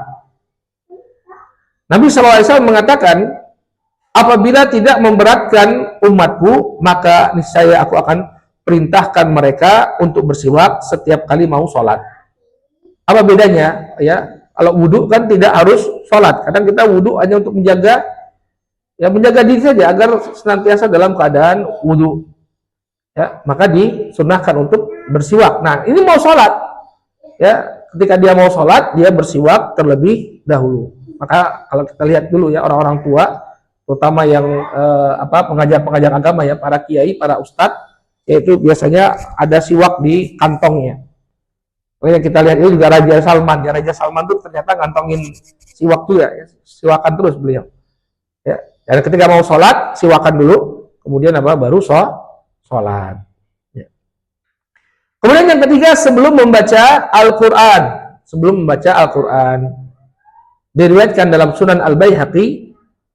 Nabi sallallahu alaihi wasallam mengatakan, apabila tidak memberatkan umatku, maka niscaya aku akan perintahkan mereka untuk bersiwak setiap kali mau sholat. Apa bedanya? Ya, kalau wudhu kan tidak harus sholat. Kadang kita wudhu hanya untuk menjaga diri saja agar senantiasa dalam keadaan wudhu. Ya, maka disunahkan untuk bersiwak. Nah, ini mau sholat, ya, ketika dia mau sholat dia bersiwak terlebih dahulu. Maka kalau kita lihat dulu, ya, orang-orang tua, terutama yang pengajar-pengajar agama, ya, para kiai, para ustadz, yaitu biasanya ada siwak di kantongnya. Yang kita lihat ini juga Raja Salman. Ya, Raja Salman tuh ternyata ngantongin siwak tuh, ya, siwakan terus beliau. Ya, dan ketika mau sholat siwakan dulu, kemudian baru sholat. Ya. Kemudian yang ketiga sebelum membaca Al-Quran. Sebelum membaca Al-Quran, diriwayatkan dalam Sunan Al-Baihaqi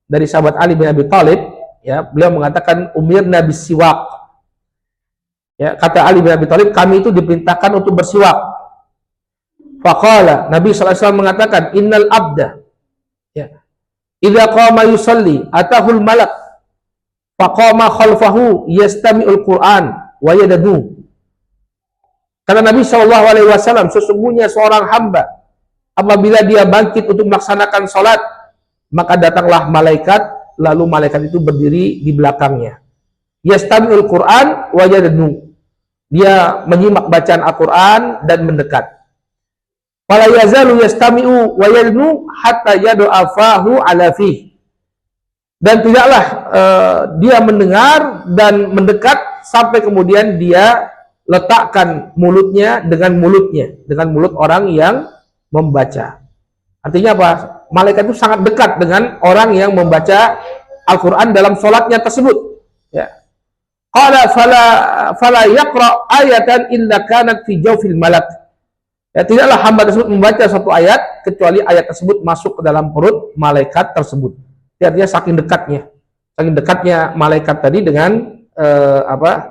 dari sahabat Ali bin Abi Thalib, ya, beliau mengatakan umirna bisiwak. Ya, kata Ali bin Abi Thalib, kami itu diperintahkan untuk bersiwak. Faqala, Nabi SAW mengatakan, innal abda, ya, idza qama yusalli atahul malak faqama khalfahu yastami'ul Qur'an wa yadadu. Kata Nabi SAW, sesungguhnya seorang hamba apabila dia bangkit untuk melaksanakan salat, maka datanglah malaikat, lalu malaikat itu berdiri di belakangnya. Yastami'ul Qur'an wa yadadu. Dia menyimak bacaan Al-Quran dan mendekat. Fala yazalu yastami'u wa yadnu hatta yad'a fahu ala fih. Dan tidaklah dia mendengar dan mendekat sampai kemudian dia letakkan mulutnya, dengan mulut orang yang membaca. Artinya apa? Malaikat itu sangat dekat dengan orang yang membaca Al-Quran dalam sholatnya tersebut. Ya. Qala fala yaqra ayatan illa kanat fi jawfil malak. Ya, tidaklah hamba tersebut membaca suatu ayat kecuali ayat tersebut masuk ke dalam perut malaikat tersebut. Artinya saking dekatnya malaikat tadi dengan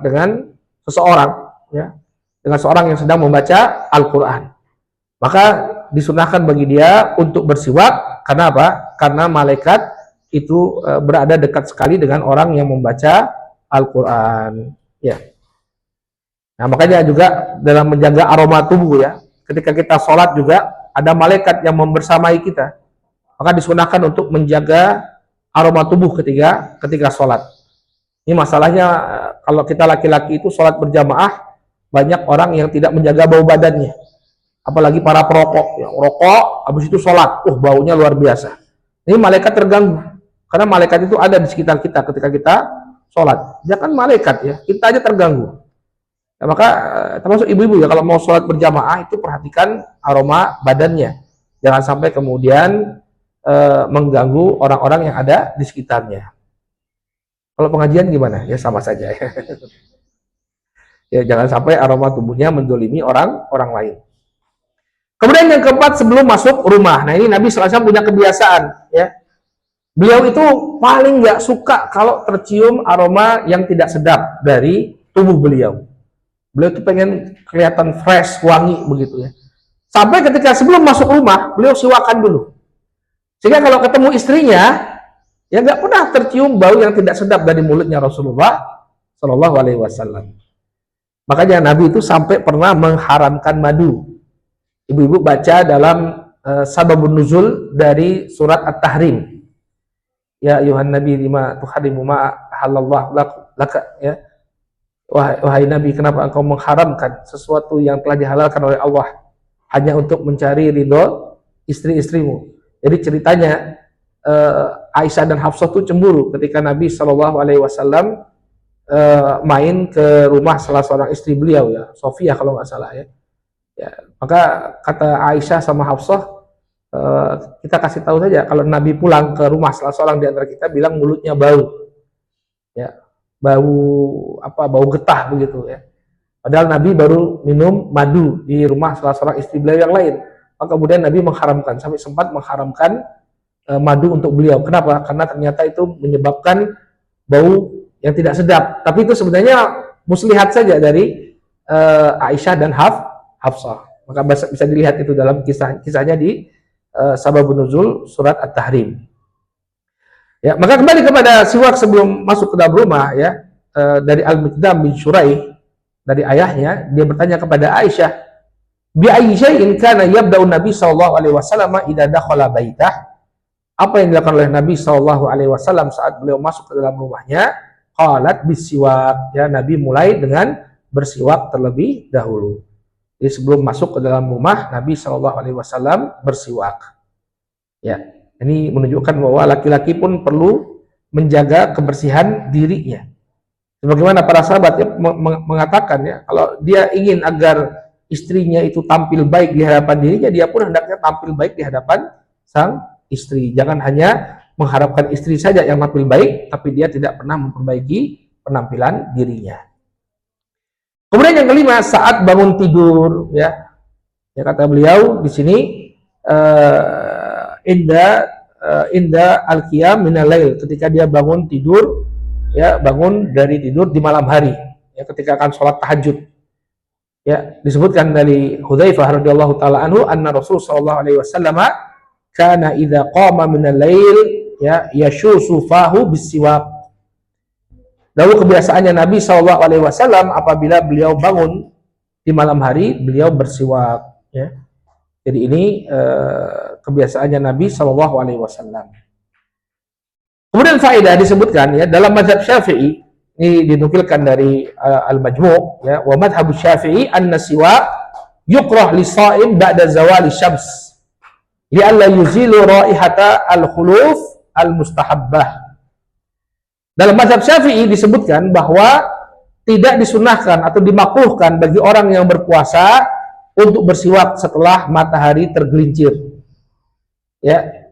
dengan seseorang, ya, dengan seorang yang sedang membaca Al-Quran. Maka disunahkan bagi dia untuk bersiwak. Karena apa? Karena malaikat itu berada dekat sekali dengan orang yang membaca Al-Quran, ya. Nah, makanya juga dalam menjaga aroma tubuh, ya, ketika kita sholat juga ada malaikat yang membersamai kita, maka disunahkan untuk menjaga aroma tubuh ketika sholat. Ini masalahnya kalau kita laki-laki itu sholat berjamaah, banyak orang yang tidak menjaga bau badannya, apalagi para perokok, yang rokok habis itu sholat, baunya luar biasa. Ini malaikat terganggu, karena malaikat itu ada di sekitar kita ketika kita sholat. Dia kan malaikat, ya, kita aja terganggu. Ya, maka termasuk ibu-ibu, ya, kalau mau sholat berjamaah itu perhatikan aroma badannya, jangan sampai kemudian mengganggu orang-orang yang ada di sekitarnya. Kalau pengajian gimana? Ya sama saja, ya. Ya, jangan sampai aroma tubuhnya mendolimi orang lain. Kemudian yang keempat, sebelum masuk rumah. Nah, ini Nabi SAW punya kebiasaan, ya. Beliau itu paling nggak suka kalau tercium aroma yang tidak sedap dari tubuh beliau. Beliau itu pengen kelihatan fresh, wangi begitu, ya. Sampai ketika sebelum masuk rumah, beliau siwakan dulu. Sehingga kalau ketemu istrinya, ya nggak pernah tercium bau yang tidak sedap dari mulutnya Rasulullah Shallallahu Alaihi Wasallam. Makanya Nabi itu sampai pernah mengharamkan madu. Ibu-ibu baca dalam sababun nuzul dari surat At-Tahrim. Ya ayuhan nabi lima tuharimu ma halallahu laka, ya. Wahai Nabi, kenapa engkau mengharamkan sesuatu yang telah dihalalkan oleh Allah hanya untuk mencari ridho istri-istrimu. Jadi ceritanya Aisyah dan Hafsah itu cemburu ketika Nabi SAW main ke rumah salah seorang istri beliau, ya, Sofia kalau nggak salah, ya. Ya, maka kata Aisyah sama Hafsah, kita kasih tahu saja kalau Nabi pulang ke rumah salah seorang di antara kita, bilang mulutnya bau, ya, bau getah begitu, ya. Padahal Nabi baru minum madu di rumah salah seorang istri beliau yang lain. Maka kemudian Nabi mengharamkan, sampai sempat mengharamkan madu untuk beliau. Kenapa? Karena ternyata itu menyebabkan bau yang tidak sedap. Tapi itu sebenarnya muslihat saja dari Aisyah dan Hafsah. Maka bisa dilihat itu dalam kisahnya di sababun nuzul surat At-Tahrim. Ya, maka kembali kepada siwak sebelum masuk ke dalam rumah, ya, dari Al-Miqdam bin Syuraih, dari ayahnya, dia bertanya kepada Aisyah, bi ayyi syai'in kana yabda'u Nabi sallallahu alaihi wasallam idza dakhala baitah? Apa yang dilakukan oleh Nabi sallallahu alaihi wasallam saat beliau masuk ke dalam rumahnya? Qalat bisiwak, ya, Nabi mulai dengan bersiwak terlebih dahulu. Jadi sebelum masuk ke dalam rumah, Nabi Shallallahu Alaihi Wasallam bersiwak. Ya, ini menunjukkan bahwa laki-laki pun perlu menjaga kebersihan dirinya. Sebagaimana para sahabat, ya, mengatakan, ya, kalau dia ingin agar istrinya itu tampil baik di hadapan dirinya, dia pun hendaknya tampil baik di hadapan sang istri. Jangan hanya mengharapkan istri saja yang tampil baik, tapi dia tidak pernah memperbaiki penampilan dirinya. Kemudian yang kelima, saat bangun tidur, ya, kata beliau di sini, inda al-qiyam minal lail, ketika dia bangun tidur, ya, bangun dari tidur di malam hari, ya, ketika akan sholat tahajud. Ya, disebutkan dari Hudzaifah radhiyallahu taala anhu anna Rasul sallallahu alaihi wasallam kana idza qama min al-lail ya yashusu fahu bisiwak. Lalu kebiasaannya Nabi sallallahu alaihi wasallam apabila beliau bangun di malam hari, beliau bersiwak ya. Jadi ini kebiasaannya Nabi sallallahu alaihi wasallam. Kemudian faedah disebutkan ya dalam mazhab Syafi'i, ini dinukilkan dari Al-Majmu' ya, wa madhhabu Syafi'i anna siwak yukrah lis-sha'im ba'da zawali syams li'alla yuzilu raihata al-khuluf al-mustahabbah. Dalam mazhab Syafi'i disebutkan bahwa tidak disunahkan atau dimakruhkan bagi orang yang berpuasa untuk bersiwak setelah matahari tergelincir. Ya.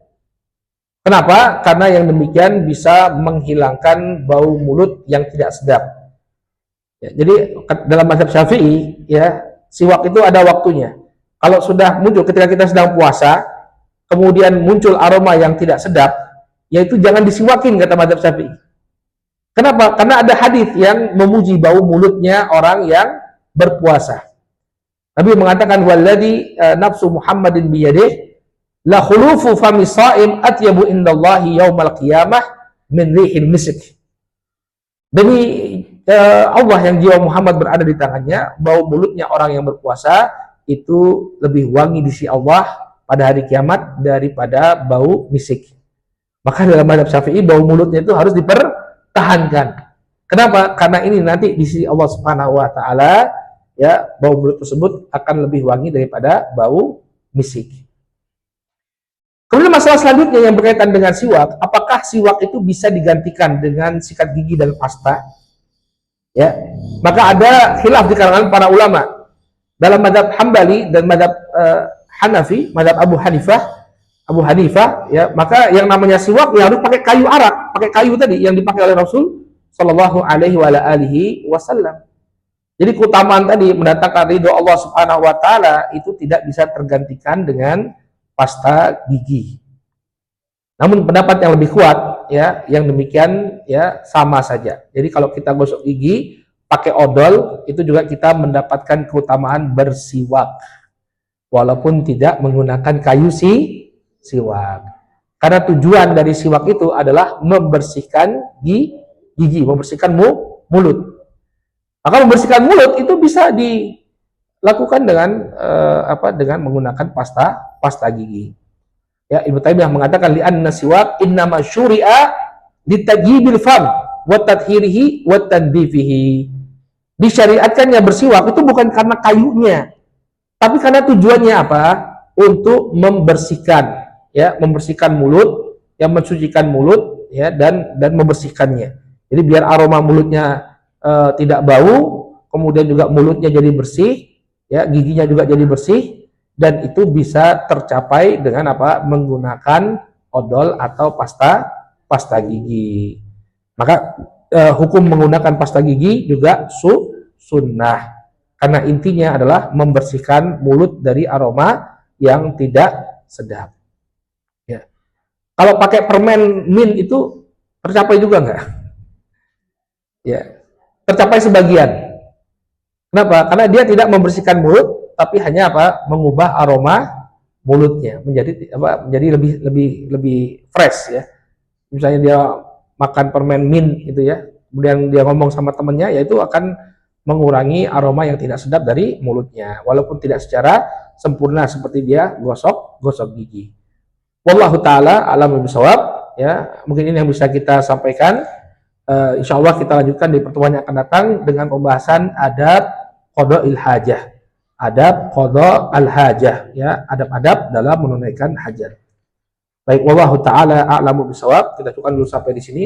Kenapa? Karena yang demikian bisa menghilangkan bau mulut yang tidak sedap. Ya, jadi dalam mazhab Syafi'i, ya siwak itu ada waktunya. Kalau sudah muncul ketika kita sedang puasa, kemudian muncul aroma yang tidak sedap, yaitu jangan disiwakin kata mazhab Syafi'i. Kenapa? Karena ada hadis yang memuji bau mulutnya orang yang berpuasa. Nabi mengatakan walladzi nafsu Muhammadin biyadihi la khulufu fami sha'im atyabu indallahi yaumal qiyamah min rihil misk. Demi Allah yang jiwa Muhammad berada di tangannya, bau mulutnya orang yang berpuasa itu lebih wangi di sisi Allah pada hari kiamat daripada bau misik. Maka dalam mazhab Syafi'i bau mulutnya itu harus dipertahankan. Kenapa? Karena ini nanti di sisi Allah Subhanahu wa taala ya bau mulut tersebut akan lebih wangi daripada bau misik. Kemudian masalah selanjutnya yang berkaitan dengan siwak, apakah siwak itu bisa digantikan dengan sikat gigi dan pasta? Ya, maka ada khilaf di kalangan para ulama. Dalam mazhab Hambali dan mazhab Hanafi, mazhab Abu Hanifah, ya, maka yang namanya siwak ya harus pakai kayu arak, pakai kayu tadi yang dipakai oleh Rasul Shallallahu Alaihi Wasallam. Jadi keutamaan tadi mendatangkan ridho Allah Subhanahu Wa Taala itu tidak bisa tergantikan dengan pasta gigi. Namun pendapat yang lebih kuat ya, yang demikian ya sama saja. Jadi kalau kita gosok gigi pakai odol itu juga kita mendapatkan keutamaan bersiwak walaupun tidak menggunakan kayu siwak. Karena tujuan dari siwak itu adalah membersihkan gigi, membersihkan mulut. Maka membersihkan mulut itu bisa dilakukan dengan menggunakan pasta gigi. Ya, Ibnu Taimiyah mengatakan li'anna siwak innama syuri'a litajibil fam wa tathhirihi wa tandifihi. Disyariatkannya bersiwak itu bukan karena kayunya, tapi karena tujuannya apa? Untuk membersihkan, ya, membersihkan mulut, yang mensucikan mulut, ya, dan membersihkannya. Jadi biar aroma mulutnya tidak bau, kemudian juga mulutnya jadi bersih, ya, giginya juga jadi bersih. Dan itu bisa tercapai dengan apa? Menggunakan odol atau pasta gigi. Maka hukum menggunakan pasta gigi juga sunnah. Karena intinya adalah membersihkan mulut dari aroma yang tidak sedap. Ya. Kalau pakai permen mint itu tercapai juga nggak? Ya, tercapai sebagian. Kenapa? Karena dia tidak membersihkan mulut, tapi hanya apa? Mengubah aroma mulutnya menjadi lebih fresh ya. Misalnya dia makan permen mint itu ya, kemudian dia ngomong sama temennya, yaitu akan mengurangi aroma yang tidak sedap dari mulutnya, walaupun tidak secara sempurna seperti dia gosok gigi. Wallahu taala a'lam bishawab ya. Mungkin ini yang bisa kita sampaikan. Insya Allah kita lanjutkan di pertemuan yang akan datang dengan pembahasan adab qada'il hajah. Adab qada al-hajah ya, adab-adab dalam menunaikan hajat. Baik, wallahu taala a'lamu bishawab. Kita cukupkan dulu sampai di sini.